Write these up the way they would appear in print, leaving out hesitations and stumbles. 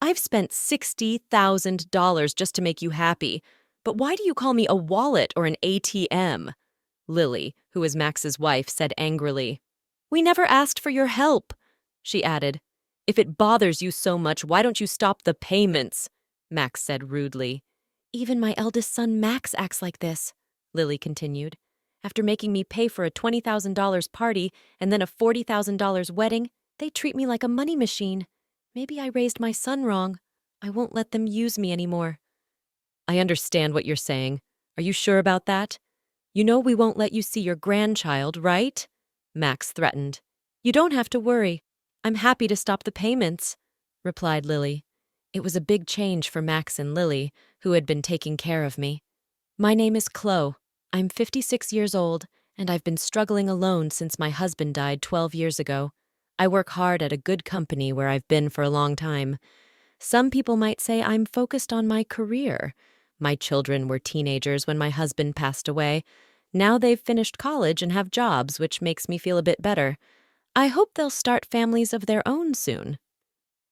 I've spent $60,000 just to make you happy, but why do you call me a wallet or an ATM? Lily, who is Max's wife, said angrily. We never asked for your help. She added, if it bothers you so much, why don't you stop the payments? Max said rudely. Even my eldest son Max acts like this, Lily continued. After making me pay for a $20,000 party and then a $40,000 wedding, they treat me like a money machine. Maybe I raised my son wrong. I won't let them use me anymore. I understand what you're saying. Are you sure about that? You know we won't let you see your grandchild, right? Max threatened. You don't have to worry. I'm happy to stop the payments, replied Lily. It was a big change for Max and Lily, who had been taking care of me. My name is Chloe. I'm 56 years old, and I've been struggling alone since my husband died 12 years ago. I work hard at a good company where I've been for a long time. Some people might say I'm focused on my career. My children were teenagers when my husband passed away. Now they've finished college and have jobs, which makes me feel a bit better. I hope they'll start families of their own soon.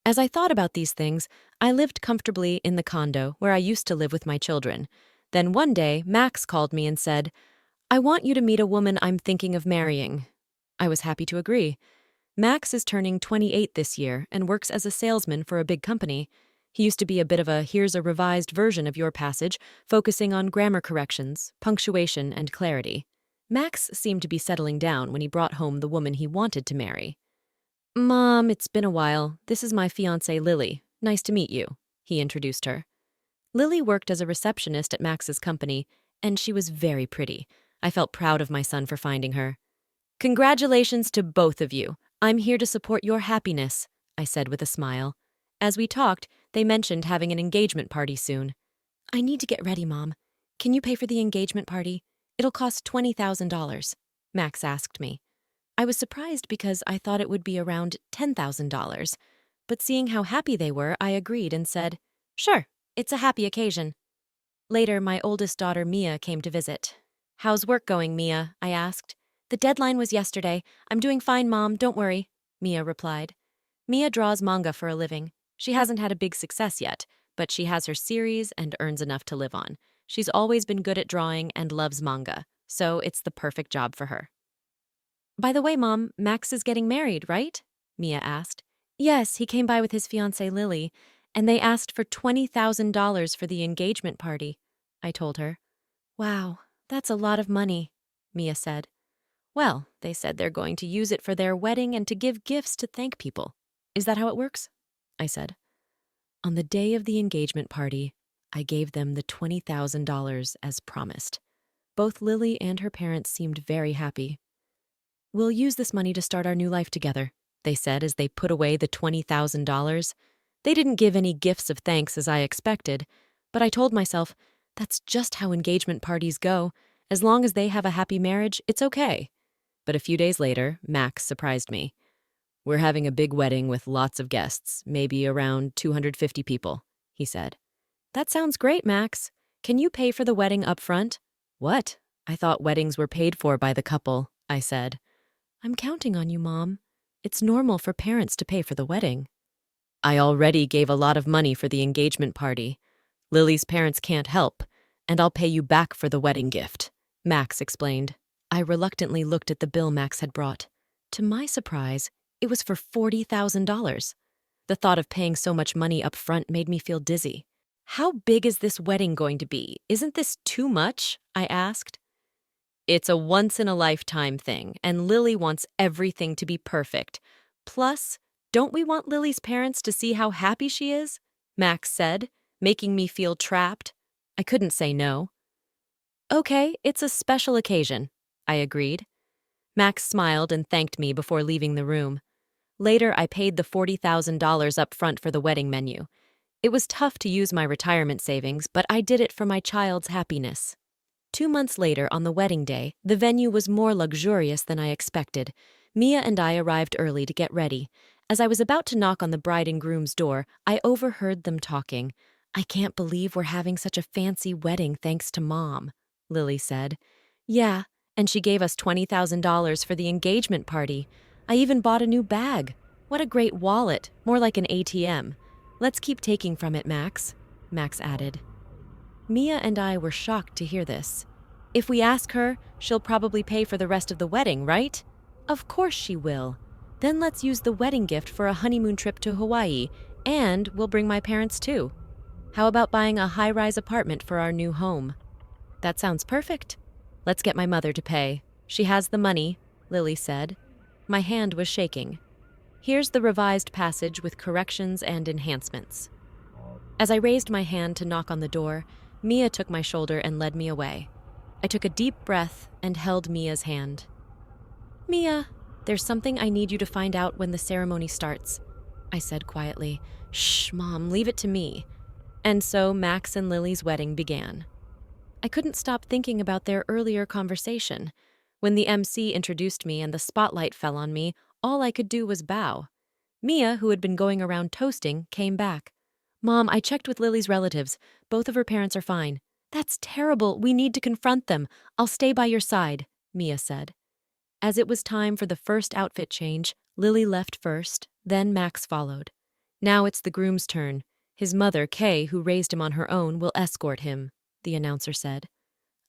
As I thought about these things, I lived comfortably in the condo where I used to live with my children. Then one day, Max called me and said, I want you to meet a woman I'm thinking of marrying. I was happy to agree. Max is turning 28 this year and works as a salesman for a big company. He used to be a bit of a here's a revised version of your passage, focusing on grammar corrections, punctuation, and clarity. Max seemed to be settling down when he brought home the woman he wanted to marry. Mom, it's been a while. This is my fiancée, Lily. Nice to meet you, he introduced her. Lily worked as a receptionist at Max's company, and she was very pretty. I felt proud of my son for finding her. Congratulations to both of you. I'm here to support your happiness, I said with a smile. As we talked, they mentioned having an engagement party soon. I need to get ready, Mom. Can you pay for the engagement party? It'll cost $20,000, Max asked me. I was surprised because I thought it would be around $10,000. But seeing how happy they were, I agreed and said, Sure, it's a happy occasion. Later, my oldest daughter, Mia, came to visit. How's work going, Mia? I asked. The deadline was yesterday. I'm doing fine, Mom, don't worry, Mia replied. Mia draws manga for a living. She hasn't had a big success yet, but she has her series and earns enough to live on. She's always been good at drawing and loves manga, so it's the perfect job for her. By the way, Mom, Max is getting married, right? Mia asked. Yes, he came by with his fiancée Lily, and they asked for $20,000 for the engagement party, I told her. Wow, that's a lot of money, Mia said. Well, they said they're going to use it for their wedding and to give gifts to thank people. Is that how it works? I said. On the day of the engagement party, I gave them the $20,000 as promised. Both Lily and her parents seemed very happy. We'll use this money to start our new life together, they said as they put away the $20,000. They didn't give any gifts of thanks as I expected, but I told myself, that's just how engagement parties go. As long as they have a happy marriage, it's okay. But a few days later, Max surprised me. We're having a big wedding with lots of guests, maybe around 250 people, he said. That sounds great, Max. Can you pay for the wedding up front? What? I thought weddings were paid for by the couple, I said. I'm counting on you, Mom. It's normal for parents to pay for the wedding. I already gave a lot of money for the engagement party. Lily's parents can't help, and I'll pay you back for the wedding gift, Max explained. I reluctantly looked at the bill Max had brought. To my surprise, it was for $40,000. The thought of paying so much money up front made me feel dizzy. How big is this wedding going to be? Isn't this too much? I asked. It's a once-in-a-lifetime thing, and Lily wants everything to be perfect. Plus, don't we want Lily's parents to see how happy she is? Max said, making me feel trapped. I couldn't say no. Okay, it's a special occasion, I agreed. Max smiled and thanked me before leaving the room. Later, I paid the $40,000 up front for the wedding menu. It was tough to use my retirement savings, but I did it for my child's happiness. 2 months later, on the wedding day, the venue was more luxurious than I expected. Mia and I arrived early to get ready. As I was about to knock on the bride and groom's door, I overheard them talking. I can't believe we're having such a fancy wedding thanks to Mom, Lily said. Yeah, and she gave us $20,000 for the engagement party. I even bought a new bag. What a great wallet, more like an ATM. Let's keep taking from it, Max, Max added. Mia and I were shocked to hear this. If we ask her, she'll probably pay for the rest of the wedding, right? Of course she will. Then let's use the wedding gift for a honeymoon trip to Hawaii, and we'll bring my parents too. How about buying a high-rise apartment for our new home? That sounds perfect. Let's get my mother to pay. She has the money, Lily said. My hand was shaking. Here's the revised passage with corrections and enhancements. As I raised my hand to knock on the door, Mia took my shoulder and led me away. I took a deep breath and held Mia's hand. Mia, there's something I need you to find out when the ceremony starts, I said quietly. Shh, Mom, leave it to me. And so Max and Lily's wedding began. I couldn't stop thinking about their earlier conversation. When the MC introduced me and the spotlight fell on me, all I could do was bow. Mia, who had been going around toasting, came back. Mom, I checked with Lily's relatives. Both of her parents are fine. That's terrible. We need to confront them. I'll stay by your side, Mia said. As it was time for the first outfit change, Lily left first, then Max followed. Now it's the groom's turn. His mother, Kay, who raised him on her own, will escort him, the announcer said.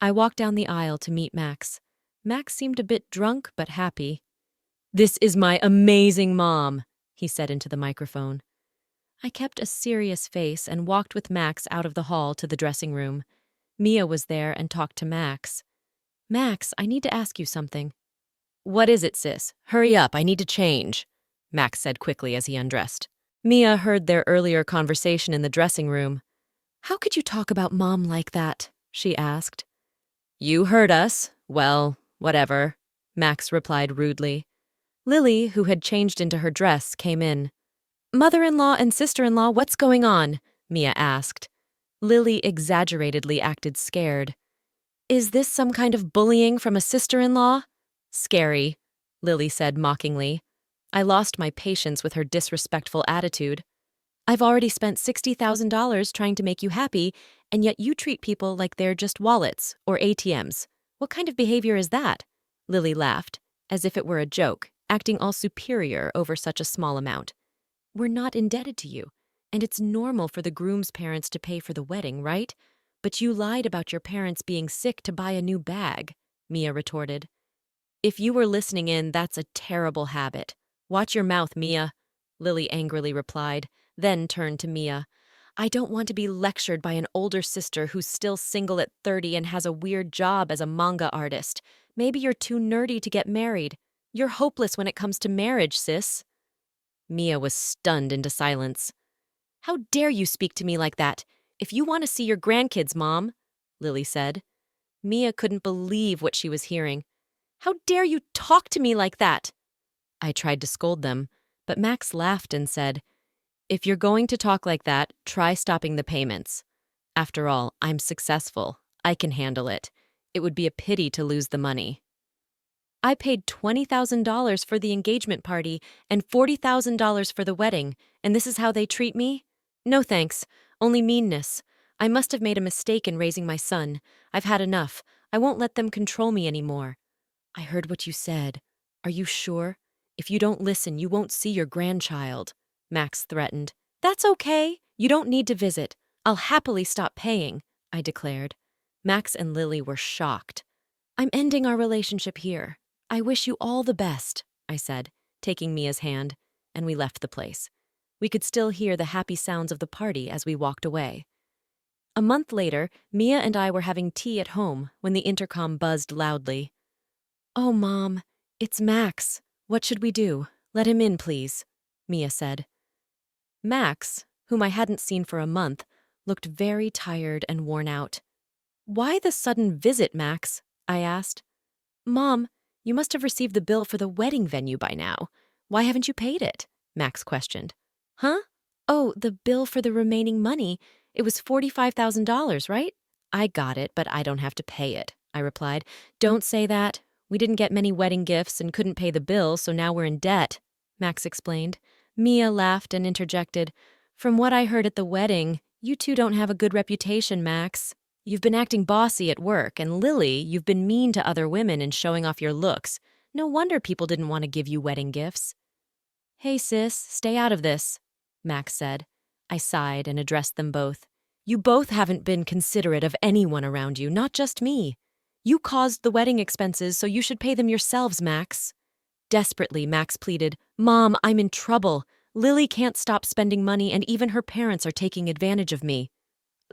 I walked down the aisle to meet Max. Max seemed a bit drunk but happy. This is my amazing mom, he said into the microphone. I kept a serious face and walked with Max out of the hall to the dressing room. Mia was there and talked to Max. Max, I need to ask you something. What is it, sis? Hurry up, I need to change, Max said quickly as he undressed. Mia heard their earlier conversation in the dressing room. How could you talk about Mom like that? She asked. You heard us. Well, whatever, Max replied rudely. Lily, who had changed into her dress, came in. Mother-in-law and sister-in-law, what's going on? Mia asked. Lily exaggeratedly acted scared. Is this some kind of bullying from a sister-in-law? Scary, Lily said mockingly. I lost my patience with her disrespectful attitude. I've already spent $60,000 trying to make you happy, and yet you treat people like they're just wallets or ATMs. What kind of behavior is that? Lily laughed, as if it were a joke, acting all superior over such a small amount. We're not indebted to you, and it's normal for the groom's parents to pay for the wedding, right? But you lied about your parents being sick to buy a new bag, Mia retorted. If you were listening in, that's a terrible habit. Watch your mouth, Mia, Lily angrily replied, then turned to Mia. I don't want to be lectured by an older sister who's still single at 30 and has a weird job as a manga artist. Maybe you're too nerdy to get married. You're hopeless when it comes to marriage, sis. Mia was stunned into silence. How dare you speak to me like that? If you want to see your grandkids, Mom, Lily said. Mia couldn't believe what she was hearing. How dare you talk to me like that? I tried to scold them, but Max laughed and said, If you're going to talk like that, try stopping the payments. After all, I'm successful. I can handle it. It would be a pity to lose the money. I paid $20,000 for the engagement party and $40,000 for the wedding, and this is how they treat me? No thanks, only meanness. I must have made a mistake in raising my son. I've had enough. I won't let them control me anymore. I heard what you said. Are you sure? If you don't listen, you won't see your grandchild, Max threatened. That's okay. You don't need to visit. I'll happily stop paying, I declared. Max and Lily were shocked. I'm ending our relationship here. I wish you all the best, I said, taking Mia's hand, and we left the place. We could still hear the happy sounds of the party as we walked away. A month later, Mia and I were having tea at home when the intercom buzzed loudly. Oh, Mom, it's Max. What should we do? Let him in, please, Mia said. Max, whom I hadn't seen for a month, looked very tired and worn out. Why the sudden visit, Max? I asked. Mom, you must have received the bill for the wedding venue by now. Why haven't you paid it? Max questioned. Huh? Oh, the bill for the remaining money. It was $45,000, right? I got it, but I don't have to pay it, I replied. Don't say that. We didn't get many wedding gifts and couldn't pay the bill, so now we're in debt, Max explained. Mia laughed and interjected. From what I heard at the wedding, you two don't have a good reputation, Max. You've been acting bossy at work, and Lily, you've been mean to other women and showing off your looks. No wonder people didn't want to give you wedding gifts. Hey, sis, stay out of this, Max said. I sighed and addressed them both. You both haven't been considerate of anyone around you, not just me. You caused the wedding expenses, so you should pay them yourselves, Max. Desperately, Max pleaded, Mom, I'm in trouble. Lily can't stop spending money, and even her parents are taking advantage of me.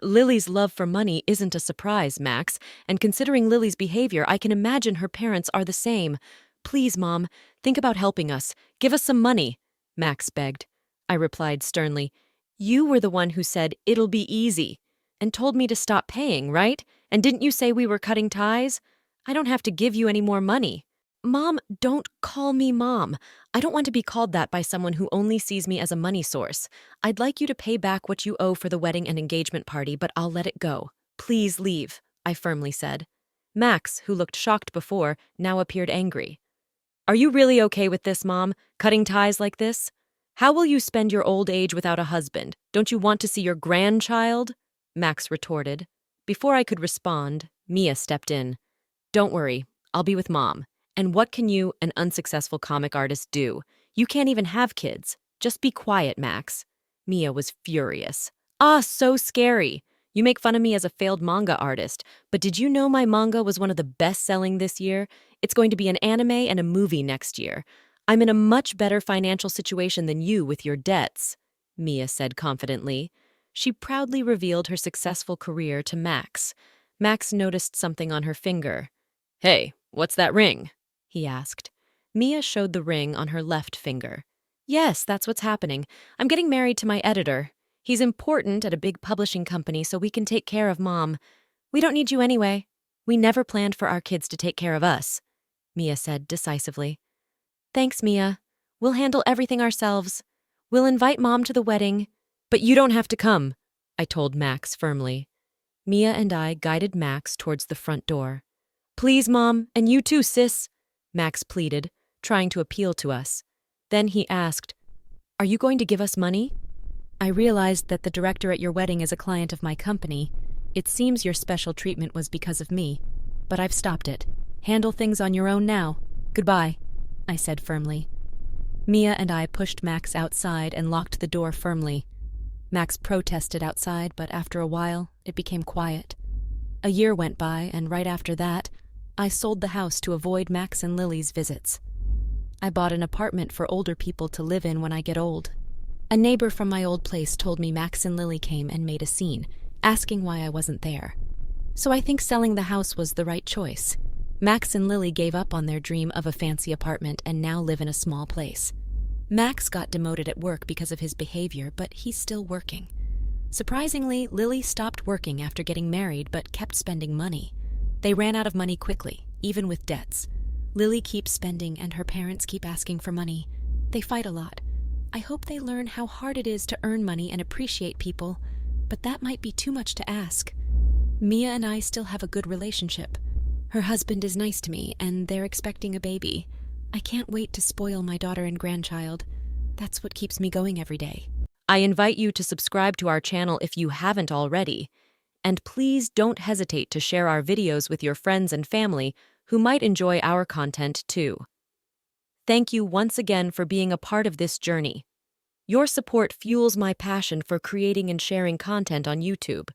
Lily's love for money isn't a surprise, Max, and considering Lily's behavior, I can imagine her parents are the same. Please, Mom, think about helping us. Give us some money, Max begged. I replied sternly, You were the one who said, it'll be easy, and told me to stop paying, right? And didn't you say we were cutting ties? I don't have to give you any more money. Mom, don't call me Mom. I don't want to be called that by someone who only sees me as a money source. I'd like you to pay back what you owe for the wedding and engagement party, but I'll let it go. Please leave, I firmly said. Max, who looked shocked before, now appeared angry. Are you really okay with this, Mom? Cutting ties like this? How will you spend your old age without a husband? Don't you want to see your grandchild? Max retorted. Before I could respond, Mia stepped in. Don't worry, I'll be with Mom. And what can you, an unsuccessful comic artist, do? You can't even have kids. Just be quiet, Max. Mia was furious. Ah, so scary. You make fun of me as a failed manga artist, but did you know my manga was one of the best-selling this year? It's going to be an anime and a movie next year. I'm in a much better financial situation than you with your debts, Mia said confidently. She proudly revealed her successful career to Max. Max noticed something on her finger. Hey, what's that ring? He asked. Mia showed the ring on her left finger. Yes, that's what's happening. I'm getting married to my editor. He's important at a big publishing company, so we can take care of Mom. We don't need you anyway. We never planned for our kids to take care of us, Mia said decisively. Thanks, Mia. We'll handle everything ourselves. We'll invite Mom to the wedding. But you don't have to come, I told Max firmly. Mia and I guided Max towards the front door. Please, Mom, and you too, sis, Max pleaded, trying to appeal to us. Then he asked, Are you going to give us money? I realized that the director at your wedding is a client of my company. It seems your special treatment was because of me, but I've stopped it. Handle things on your own now. Goodbye, I said firmly. Mia and I pushed Max outside and locked the door firmly. Max protested outside, but after a while, it became quiet. A year went by, and right after that, I sold the house to avoid Max and Lily's visits. I bought an apartment for older people to live in when I get old. A neighbor from my old place told me Max and Lily came and made a scene, asking why I wasn't there. So I think selling the house was the right choice. Max and Lily gave up on their dream of a fancy apartment and now live in a small place. Max got demoted at work because of his behavior, but he's still working. Surprisingly, Lily stopped working after getting married but kept spending money. They ran out of money quickly, even with debts. Lily keeps spending and her parents keep asking for money. They fight a lot. I hope they learn how hard it is to earn money and appreciate people, but that might be too much to ask. Mia and I still have a good relationship. Her husband is nice to me, and they're expecting a baby. I can't wait to spoil my daughter and grandchild. That's what keeps me going every day. I invite you to subscribe to our channel if you haven't already. And please don't hesitate to share our videos with your friends and family who might enjoy our content too. Thank you once again for being a part of this journey. Your support fuels my passion for creating and sharing content on YouTube.